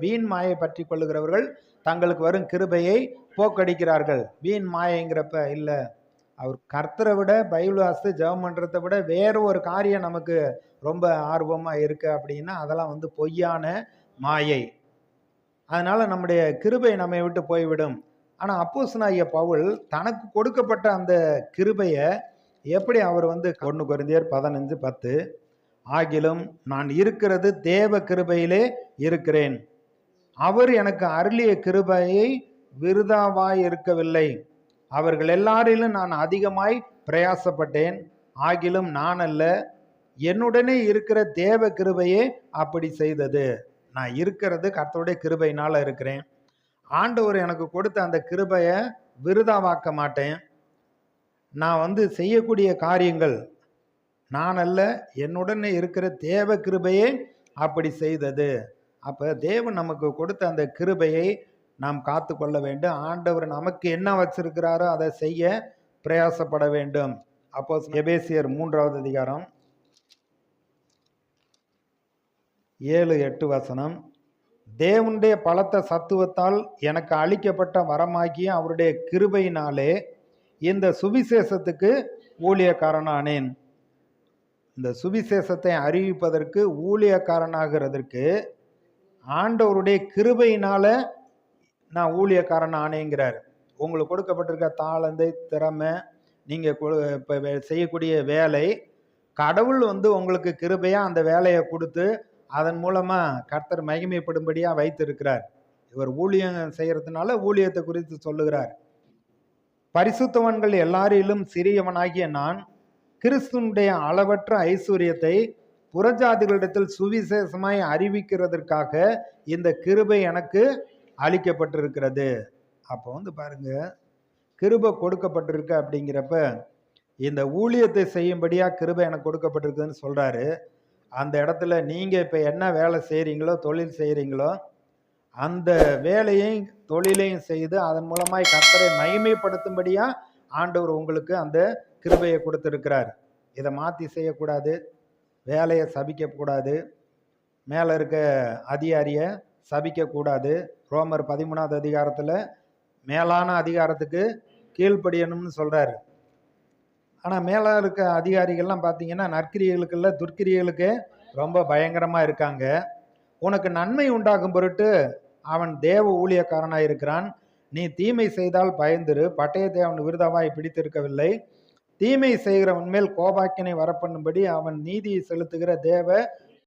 வீண் மாயை பற்றி கொள்ளுகிறவர்கள் தங்களுக்கு வரும் கிருபையை போக்கடிக்கிறார்கள். வீண் மாயைங்கிறப்ப இல்லை, அவர் கர்த்தரை விட பைபிள் வாசித்து ஜெபம் பண்ணுறதை விட வேறு ஒரு காரியம் நமக்கு ரொம்ப ஆர்வமாக இருக்கு அப்படின்னா அதெல்லாம் பொய்யான மாயை. அதனால நம்முடைய கிருபை நம்மை விட்டு போய்விடும். ஆனால் அப்போஸ்தலனாகிய பவுல் தனக்கு கொடுக்கப்பட்ட அந்த கிருபையை எப்படி அவர் 1 கொரிந்தியர் 15:10 ஆகிலும் நான் இருக்கிறது தேவ கிருபையிலே இருக்கிறேன், அவர் எனக்கு அருளிய கிருபையை விருதாவாய் இருக்கவில்லை, அவர்கள் எல்லாரிலும் நான் அதிகமாய் பிரயாசப்பட்டேன், ஆகிலும் நான் அல்ல, என்னுடனே இருக்கிற தேவ கிருபையே அப்படி செய்தது. நான் இருக்கிறது கர்த்தருடைய கிருபையினால இருக்கிறேன். ஆண்டவர் எனக்கு கொடுத்த அந்த கிருபையை விருதாவாக்க மாட்டேன். நான் செய்யக்கூடிய காரியங்கள் நான் அல்ல, என்னுடனே இருக்கிற தேவ கிருபையே அப்படி செய்தது. அப்போ தேவன் நமக்கு கொடுத்த அந்த கிருபையை நாம் காத்து கொள்ள வேண்டும். ஆண்டவர் நமக்கு என்ன வச்சிருக்கிறாரோ அதை செய்ய பிரயாசப்பட வேண்டும். அப்போ எபேசியர் 3வது அதிகாரம் 7-8 வசனம், தேவனுடைய பலத்த சத்துவத்தால் எனக்கு அளிக்கப்பட்ட வரமாகிய அவருடைய கிருபையினாலே இந்த சுவிசேஷத்துக்கு ஊழியக்காரனானேன். இந்த சுவிசேஷத்தை அறிவிப்பதற்கு ஊழியக்காரனாகிறதற்கு ஆண்டவருடைய கிருபையினால நான் ஊழியக்காரன் ஆனேங்கிறார். உங்களுக்கு கொடுக்கப்பட்டிருக்க தாளந்தை, திறமை, நீங்கள் இப்போ செய்யக்கூடிய வேலை, கடவுள் உங்களுக்கு கிருபையாக அந்த வேலையை கொடுத்து அதன் மூலமாக கர்த்தர் மகிமைப்படும்படியாக வைத்திருக்கிறார். இவர் ஊழியம் செய்கிறதுனால ஊழியத்தை குறித்து சொல்லுகிறார். பரிசுத்தவான்கள் எல்லாரிலும் சிறியவனாகிய நான் கிறிஸ்துவனுடைய அளவற்ற ஐஸ்வர்யத்தை புறஜாதிகளிடத்தில் சுவிசேஷமாய் அறிவிக்கிறதற்காக இந்த கிருபை எனக்கு அளிக்கப்பட்டிருக்கிறது. அப்போ பாருங்க, கிருபை கொடுக்கப்பட்டிருக்கு அப்படிங்கிறப்ப இந்த ஊழியத்தை செய்யும்படியா கிருபை எனக்கு கொடுக்கப்பட்டிருக்குதுன்னு சொல்றாரு. அந்த இடத்துல நீங்க இப்ப என்ன வேலை செய்றீங்களோ, தொழில் செய்றீங்களோ, அந்த வேலையையும் தொழிலையும் செய்து அதன் மூலமாய் கர்த்தரை மகிமைப்படுத்தும்படியா ஆண்டவர் உங்களுக்கு அந்த கிருபையை கொடுத்திருக்கிறார். இதை மாற்றி செய்யக்கூடாது, வேலையை சபிக்கக்கூடாது, மேலே இருக்க அதிகாரியை சபிக்கக்கூடாது. ரோமர் 13வது அதிகாரத்தில் மேலான அதிகாரத்துக்கு கீழ்ப்படியணும்னு சொல்கிறாரு. ஆனால் மேலே இருக்க அதிகாரிகள்லாம் பார்த்தீங்கன்னா நற்கிரியர்களுக்குள்ள துர்க்கிரியர்களுக்கு ரொம்ப பயங்கரமாக இருக்காங்க. உனக்கு நன்மை உண்டாகும் பொருட்டு அவன் தேவ ஊழியக்காரனாக இருக்கிறான். நீ தீமை செய்தால் பயந்துரு, பட்டயத்தை அவன் விருதாவாய் பிடித்திருக்கவில்லை. தீமை செய்கிறவன் மேல் கோபாக்கினை வரப்பண்ணும்படி அவன் நீதியை செலுத்துகிற தேவ